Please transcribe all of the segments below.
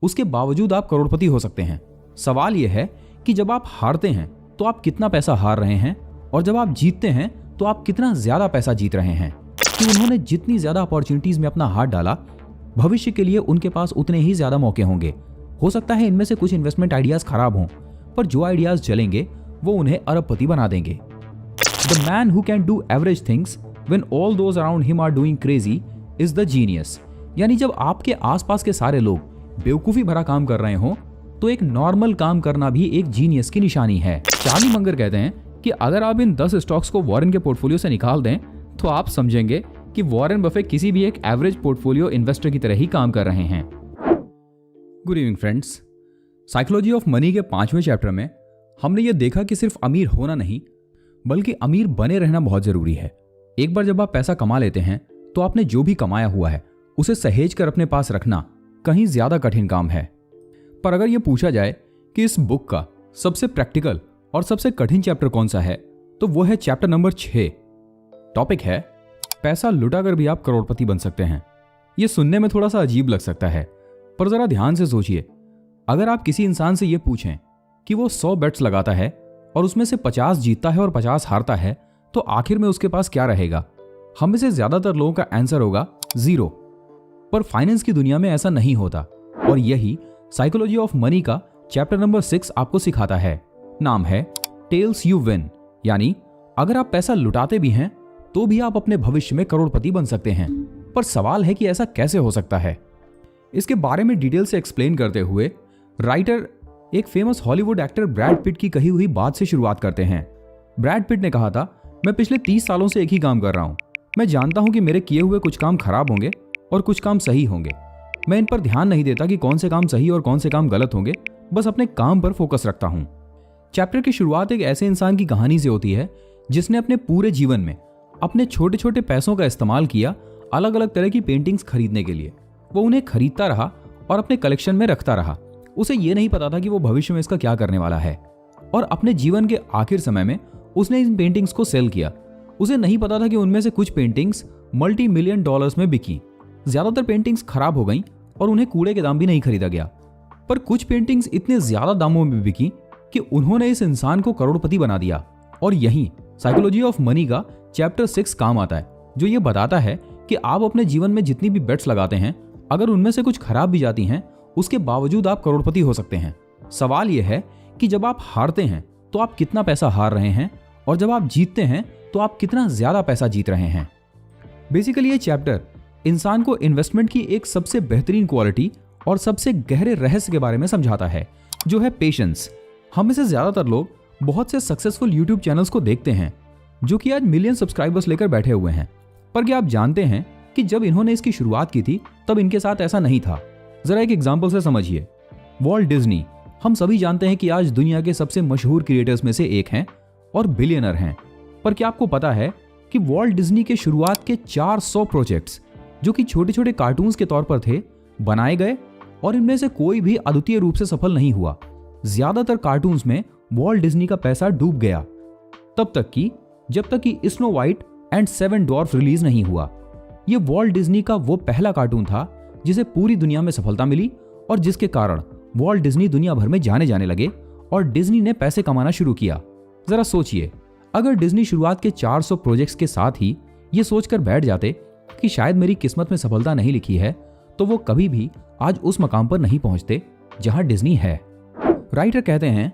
उसके बावजूद आप करोड़पति हो सकते हैं। सवाल यह है कि जब आप हारते हैं तो आप कितना पैसा हार रहे हैं और जब आप जीतते हैं तो आप कितना ज्यादा पैसा जीत रहे हैं। कि उन्होंने जितनी ज्यादा अपॉर्चुनिटीज में अपना हाथ डाला, भविष्य के लिए उनके पास उतने ही ज्यादा मौके होंगे। हो सकता है इनमें से कुछ इन्वेस्टमेंट आइडियाज खराब हों, पर जो आइडियाज चलेंगे वो उन्हें अरबपति बना देंगे। The man who can do average things when all those around him are doing crazy is the genius. यानी जब आपके आसपास के सारे लोग बेवकूफी भरा काम कर रहे हो तो एक नॉर्मल काम करना भी एक जीनियस की निशानी है। चार्ली मंगर कहते हैं कि अगर आप इन 10 स्टॉक्स को वॉरेन के पोर्टफोलियो से निकाल दें तो आप समझेंगे कि वॉरेन बफे किसी भी एक एवरेज पोर्टफोलियो इन्वेस्टर की तरह ही काम कर रहे हैं। Good evening friends. Psychology of money के 5वें चैप्टर में हमने ये देखा कि सिर्फ अमीर होना नहीं बल्कि अमीर बने रहना बहुत जरूरी है। एक बार जब आप पैसा कमा लेते हैं तो आपने जो भी कमाया हुआ है उसे सहेज कर अपने पास रखना कहीं ज्यादा कठिन काम है। पर अगर यह पूछा जाए कि इस बुक का सबसे प्रैक्टिकल और सबसे कठिन चैप्टर कौन सा है तो वो है चैप्टर नंबर 6। टॉपिक है पैसा लुटाकर भी आप करोड़पति बन सकते हैं। यह सुनने में थोड़ा सा अजीब लग सकता है, पर जरा ध्यान से सोचिए। अगर आप किसी इंसान से यह पूछें कि वो 100 बेट्स लगाता है और उसमें से 50 जीतता है और 50 हारता है तो आखिर में उसके पास क्या रहेगा? हम में से ज्यादातर लोगों का आंसर होगा 0। पर फाइनेंस की दुनिया में ऐसा नहीं होता और यही साइकोलॉजी ऑफ मनी का चैप्टर नंबर 6 आपको सिखाता है। नाम है टेल्स यू विन। यानी अगर आप पैसा लुटाते भी हैं तो भी आप अपने भविष्य में करोड़पति बन सकते हैं। पर सवाल है कि ऐसा कैसे हो सकता है। इसके बारे में डिटेल से एक्सप्लेन करते हुए राइटर एक famous Hollywood actor Brad Pitt की कही हुई बात से शुरुआत करते हैं। ब्रैड पिट ने कहा था, मैं पिछले 30 सालों से एक ही काम कर रहा हूं। मैं जानता हूं कि मेरे किए हुए कुछ काम खराब होंगे और कुछ काम सही होंगे। मैं इन पर ध्यान नहीं देता कि कौन से काम सही और कौन से काम गलत होंगे, बस अपने काम पर फोकस रखता हूं। चैप्टर की शुरुआत एक ऐसे इंसान की कहानी से होती है जिसने अपने पूरे जीवन में अपने छोटे छोटे पैसों का इस्तेमाल किया अलग अलग तरह की पेंटिंग्स खरीदने के लिए। वो उन्हें खरीदता रहा और अपने कलेक्शन में रखता रहा। उसे ये नहीं पता था कि वो भविष्य में इसका क्या करने वाला है। और अपने जीवन के आखिर समय में उसने इन पेंटिंग्स को सेल किया। उसे नहीं पता था कि उनमें से कुछ पेंटिंग्स मल्टी-मिलियन डॉलर्स में बिकी। ज्यादातर पेंटिंग्स खराब हो गईं और उन्हें कूड़े के दाम भी नहीं खरीदा गया। पर कुछ पेंटिंग्स इतने ज्यादा दामों में बिकी कि उन्होंने इस इंसान को करोड़पति बना दिया। और यही साइकोलॉजी ऑफ मनी का चैप्टर 6 काम आता है, जो ये बताता है कि आप अपने जीवन में जितनी भी बेट्स लगाते हैं, अगर उनमें से कुछ खराब भी जाती हैं, उसके बावजूद आप करोड़पति हो सकते हैं। सवाल यह है कि जब आप हारते हैं तो आप कितना पैसा हार रहे हैं और जब आप जीतते हैं तो आप कितना ज्यादा पैसा जीत रहे हैं। बेसिकली ये चैप्टर इंसान को इन्वेस्टमेंट की एक सबसे बेहतरीन क्वालिटी और सबसे गहरे रहस्य के बारे में समझाता है, जो है पेशेंस। हम में से ज्यादातर लोग बहुत से सक्सेसफुल यूट्यूब चैनल्स को देखते हैं जो कि आज मिलियन सब्सक्राइबर्स लेकर बैठे हुए हैं। पर क्या आप जानते हैं कि जब इन्होंने इसकी शुरुआत की थी तब इनके साथ ऐसा नहीं था। जरा एक एग्जाम्पल से समझिए। वॉल्ट डिज्नी, हम सभी जानते हैं कि आज दुनिया के सबसे मशहूर क्रिएटर्स में से एक हैं और बिलियनर हैं। पर क्या आपको पता है कि वॉल्ट डिज्नी के शुरुआत के 400 प्रोजेक्ट्स जो कि छोटे छोटे कार्टून्स के तौर पर थे, बनाए गए और इनमें से कोई भी अद्वितीय रूप से सफल नहीं हुआ। ज्यादातर कार्टून्स में वॉल्ट डिज्नी का पैसा डूब गया, तब तक कि जब तक कि snow white and 7 dwarf release नहीं हुआ। यह वॉल्ट डिज्नी का वो पहला कार्टून था जिसे पूरी दुनिया में सफलता मिली और जिसके कारण वॉल्ट डिज्नी दुनिया भर में जाने लगे और डिज्नी ने पैसे कमाना शुरू किया। जरा सोचिए, अगर डिज्नी शुरुआत के 400 प्रोजेक्ट्स के साथ ही ये सोचकर बैठ जाते कि शायद मेरी किस्मत में सफलता नहीं लिखी है, तो वो कभी भी आज उस मकाम पर नहीं पहुंचते जहां डिज्नी है। राइटर कहते हैं,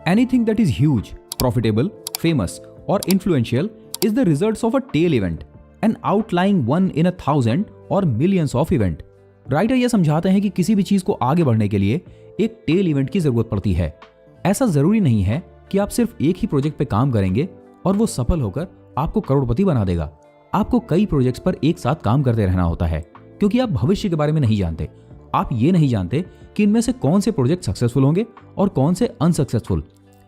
anything that is huge, profitable, famous और influential is the results of a tail event, an outlying one in 1000 और मिलियंस ऑफ इवेंट। राइटर यह समझाते हैं कि किसी भी चीज को आगे बढ़ने के लिए एक टेल इवेंट की जरूरत पड़ती है। ऐसा जरूरी नहीं है कि आप सिर्फ एक ही प्रोजेक्ट पे काम करेंगे और वो सफल होकर आपको करोड़पति बना देगा। आपको कई प्रोजेक्ट्स पर एक साथ काम करते रहना होता है, क्योंकि आप भविष्य के बारे में नहीं जानते। आप ये नहीं जानते कि इनमें से कौन से प्रोजेक्ट सक्सेसफुल होंगे और कौन से अनसक्सेसफुल।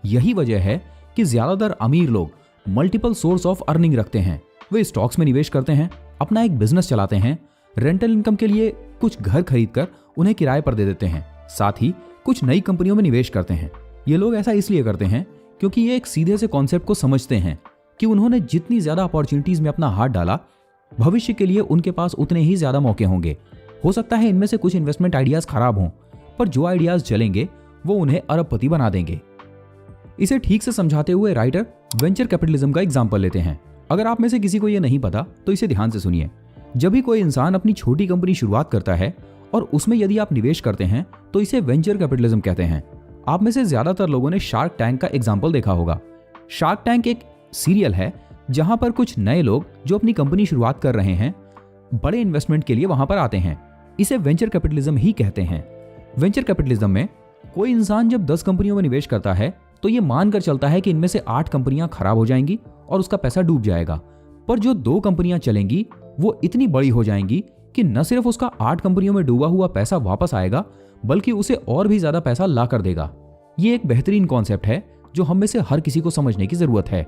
यही वजह है कि ज्यादातर अमीर लोग मल्टीपल सोर्स ऑफ अर्निंग रखते हैं। वे स्टॉक्स में निवेश करते हैं, अपना एक बिजनेस चलाते हैं, रेंटल इनकम के लिए कुछ घर खरीदकर उन्हें किराए पर दे देते हैं, साथ ही कुछ नई कंपनियों में निवेश करते हैं। ये लोग ऐसा इसलिए करते हैं क्योंकि ये एक सीधे से कॉन्सेप्ट को समझते हैं कि उन्होंने जितनी ज्यादा अपॉर्चुनिटीज में अपना हाथ डाला, भविष्य के लिए उनके पास उतने ही ज्यादा मौके होंगे। हो सकता है इनमें से कुछ इन्वेस्टमेंट आइडियाज खराब हों, पर जो आइडियाज चलेंगे वो उन्हें अरबपति बना देंगे। इसे ठीक से समझाते हुए राइटर वेंचर कैपिटलिज्म का एग्जाम्पल लेते हैं। अगर आप में से किसी को यह नहीं पता तो इसे ध्यान से सुनिए। जब भी कोई इंसान अपनी छोटी कंपनी शुरुआत करता है और उसमें यदि आप निवेश करते हैं तो इसे वेंचर कैपिटलिज्म कहते हैं। आप में से ज्यादातर लोगों ने शार्क टैंक का एग्जाम्पल देखा होगा। शार्क टैंक एक सीरियल है जहां पर कुछ नए लोग जो अपनी कंपनी शुरुआत कर रहे हैं बड़े इन्वेस्टमेंट के लिए वहां पर आते हैं। इसे वेंचर कैपिटलिज्म ही कहते हैं। वेंचर कैपिटलिज्म में कोई इंसान जब 10 कंपनियों में निवेश करता है तो ये मानकर चलता है कि इनमें से 8 कंपनियां खराब हो जाएंगी और उसका पैसा डूब जाएगा, पर जो 2 कंपनियां चलेंगी वो इतनी बड़ी हो जाएंगी कि न सिर्फ उसका 8 कंपनियों में डूबा हुआ पैसा वापस आएगा बल्कि उसे और भी ज्यादा पैसा ला कर देगा। ये एक बेहतरीन कॉन्सेप्ट है जो हम में से हर किसी को समझने की जरूरत है।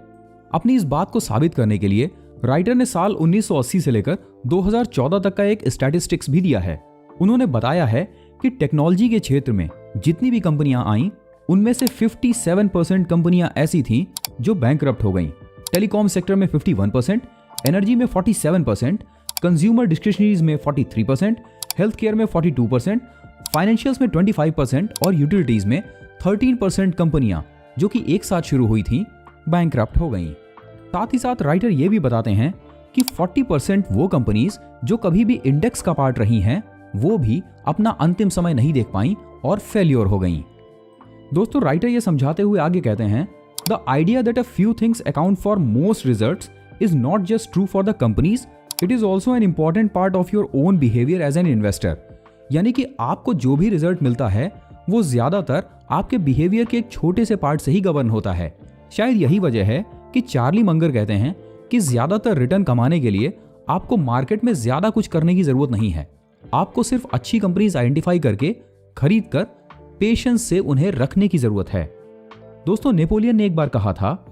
अपनी इस बात को साबित करने के लिए राइटर ने साल 1980 से लेकर 2014 तक का एक स्टैटिस्टिक्स भी दिया है। उन्होंने बताया है कि टेक्नोलॉजी के क्षेत्र में जितनी भी कंपनियां आईं उनमें से 57% कंपनियां ऐसी थीं जो बैंकरप्ट हो गईं। टेलीकॉम सेक्टर में 51%, एनर्जी में 47%, कंज्यूमर डिस्क्रिशनरीज में 43%, हेल्थ केयर में 42%, फाइनेंशियल्स में 25% और यूटिलिटीज में 13% कंपनियां जो कि एक साथ शुरू हुई थीं बैंकरप्ट हो गईं। साथ ही साथ राइटर ये भी बताते हैं कि 40% वो कंपनीज जो कभी भी इंडेक्स का पार्ट रही हैं वो भी अपना अंतिम समय नहीं देख पाईं और फेल्योर हो गईं। दोस्तों, राइटर ये समझाते हुए आगे कहते हैं, the idea that a few things account for most results is not just true for the companies, it is also an important part of your own behaviour as an investor. यानी कि आपको जो भी रिजल्ट मिलता है वो ज्यादातर आपके बिहेवियर के एक छोटे से पार्ट से ही गवर्न होता है। शायद यही वजह है कि चार्ली मंगर कहते हैं कि ज्यादातर रिटर्न कमाने के लिए आपको मार्केट में ज्यादा कुछ करने की जरूरत नहीं है। आपको सिर्फ अच्छी कंपनीज आइडेंटिफाई करके खरीद कर पेशेंस से उन्हें रखने की जरूरत है। दोस्तों, नेपोलियन ने एक बार कहा था,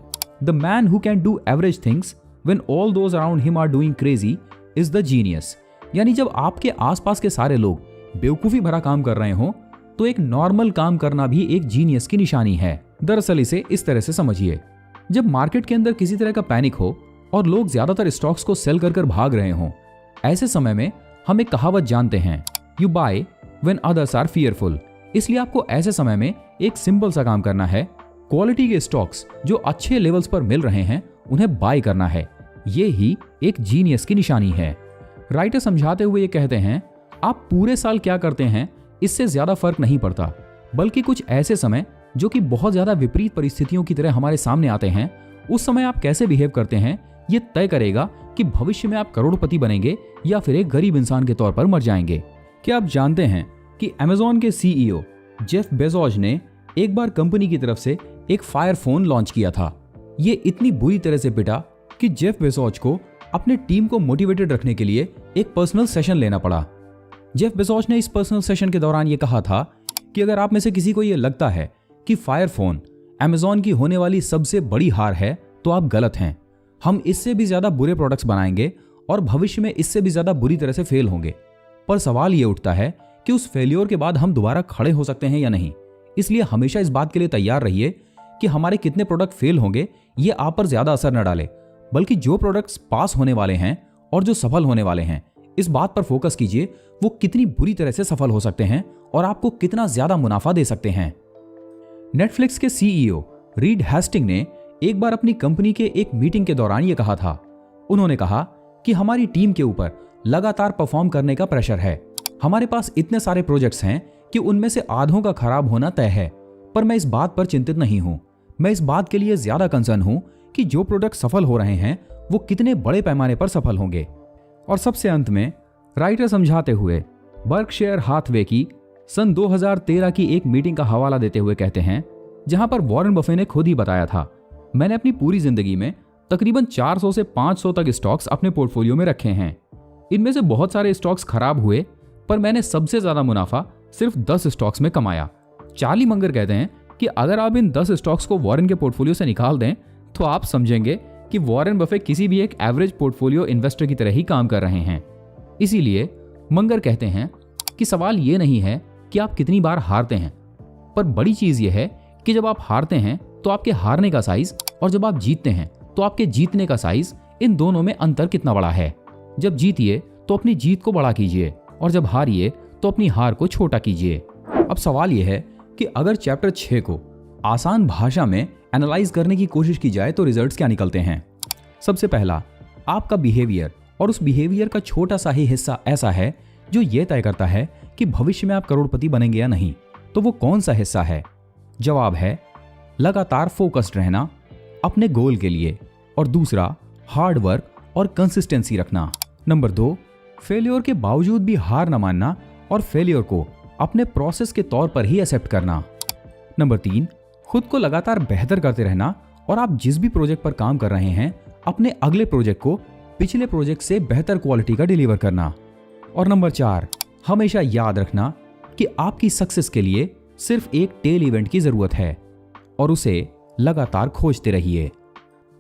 the man who can do average things when all those around him are doing crazy is the genius. यानी जब आपके आसपास के सारे लोग बेवकूफी भरा काम कर रहे हो तो एक नॉर्मल काम करना भी एक जीनियस की निशानी है। दरअसल इसे इस तरह से समझिए, जब मार्केट के अंदर किसी तरह का पैनिक हो और लोग ज्यादातर स्टॉक्स को सेल कर कर भाग रहे हों, ऐसे समय में हम एक कहावत जानते हैं, you buy when others are fearful. इसलिए आपको ऐसे समय में एक सिंपल सा काम करना है, क्वालिटी के स्टॉक्स जो अच्छे लेवल्स पर मिल रहे हैं उन्हें बाय करना है। ये ही एक जीनियस की निशानी है। राइटर समझाते हुए ये कहते हैं, आप पूरे साल क्या करते हैं इससे ज्यादा फर्क नहीं पड़ता, बल्कि कुछ ऐसे समय जो कि बहुत ज्यादा विपरीत परिस्थितियों की तरह हमारे सामने आते हैं, उस समय आप कैसे बिहेव करते हैं ये तय करेगा कि भविष्य में आप करोड़पति बनेंगे या फिर एक गरीब इंसान के तौर पर मर जाएंगे। क्या आप जानते हैं कि अमेज़न के सीईओ जेफ बेजोस ने एक बार कंपनी की तरफ से एक फायर फोन लॉन्च किया था। ये इतनी बुरी तरह से पिटा कि जेफ बेजोस को अपने टीम को मोटिवेटेड रखने के लिए एक पर्सनल सेशन लेना पड़ा। जेफ बेजोस ने इस पर्सनल सेशन के दौरान ये कहा था कि अगर आप में से किसी को ये लगता है कि फायर फोन अमेज़न की होने वाली सबसे बड़ी हार है तो आप गलत हैं। हम इससे भी ज्यादा बुरे प्रोडक्ट्स बनाएंगे और भविष्य में इससे भी ज्यादा बुरी तरह से फेल होंगे। पर सवाल ये उठता है कि उस फेलियर के बाद हम दोबारा खड़े हो सकते हैं या नहीं। इसलिए हमेशा इस बात के लिए तैयार रहिए कि हमारे कितने प्रोडक्ट फेल होंगे ये आप पर ज्यादा असर न डाले, बल्कि जो प्रोडक्ट्स पास होने वाले हैं और जो सफल होने वाले हैं इस बात पर फोकस कीजिए वो कितनी बुरी तरह से सफल हो सकते हैं और आपको कितना ज्यादा मुनाफा दे सकते हैं। नेटफ्लिक्स के सीईओ रीड हेस्टिंग ने एक बार अपनी कंपनी के एक मीटिंग के दौरान यह कहा था। उन्होंने कहा कि हमारी टीम के ऊपर लगातार परफॉर्म करने का प्रेशर है। हमारे पास इतने सारे प्रोजेक्ट्स हैं कि उनमें से आधों का खराब होना तय है, पर मैं इस बात पर चिंतित नहीं हूं। मैं इस बात के लिए ज्यादा कंसर्न हूं कि जो प्रोडक्ट सफल हो रहे हैं वो कितने बड़े पैमाने पर सफल होंगे। और सबसे अंत में राइटर समझाते हुए बर्कशायर हाथवे की सन 2013 की एक मीटिंग का हवाला देते हुए कहते हैं, जहां पर वॉरेन बफे ने खुद ही बताया था, मैंने अपनी पूरी जिंदगी में तकरीबन 400 से 500 तक स्टॉक्स अपने पोर्टफोलियो में रखे हैं। इनमें से बहुत सारे स्टॉक्स खराब हुए, पर मैंने सबसे ज्यादा मुनाफा सिर्फ 10 स्टॉक्स में कमाया। चार्ली मंगर कहते हैं कि अगर आप इन 10 स्टॉक्स को वॉरेन के पोर्टफोलियो से निकाल दें तो आप समझेंगे कि वॉरेन बफे किसी भी एक एवरेज पोर्टफोलियो इन्वेस्टर की तरह ही काम कर रहे हैं। इसीलिए मंगर कहते हैं कि सवाल ये नहीं है कि आप कितनी बार हारते हैं, पर बड़ी चीज यह है कि जब आप हारते हैं तो आपके हारने का साइज और जब आप जीतते हैं तो आपके जीतने का साइज, इन दोनों में अंतर कितना बड़ा है। जब जीतिए तो अपनी जीत को बड़ा कीजिए और जब हारिए तो अपनी हार को छोटा कीजिए। अब सवाल यह है कि अगर चैप्टर 6 को आसान भाषा में एनालाइज करने की कोशिश की जाए तो रिजल्ट्स क्या निकलते हैं। सबसे पहला, आपका बिहेवियर, और उस बिहेवियर का छोटा सा ही हिस्सा ऐसा है जो यह तय करता है कि भविष्य में आप करोड़पति बनेंगे या नहीं। तो वो कौन सा हिस्सा है? जवाब है लगातार फोकस्ड रहना अपने गोल के लिए, और दूसरा हार्ड वर्क और कंसिस्टेंसी रखना। नंबर 2, फेलियर के बावजूद भी हार न मानना और फेलियर को अपने प्रोसेस के तौर पर ही एक्सेप्ट करना। नंबर 3, खुद को लगातार बेहतर करते रहना और आप जिस भी प्रोजेक्ट पर काम कर रहे हैं अपने अगले प्रोजेक्ट को पिछले प्रोजेक्ट से बेहतर क्वालिटी का डिलीवर करना। और नंबर 4, हमेशा याद रखना कि आपकी सक्सेस के लिए सिर्फ एक टेल इवेंट की जरूरत है और उसे लगातार खोजते रहिए।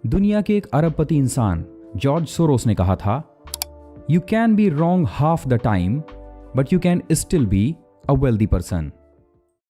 दुनिया के एक अरबपति इंसान जॉर्ज सोरोस ने कहा था, you can be wrong half the time but you can still be a wealthy person.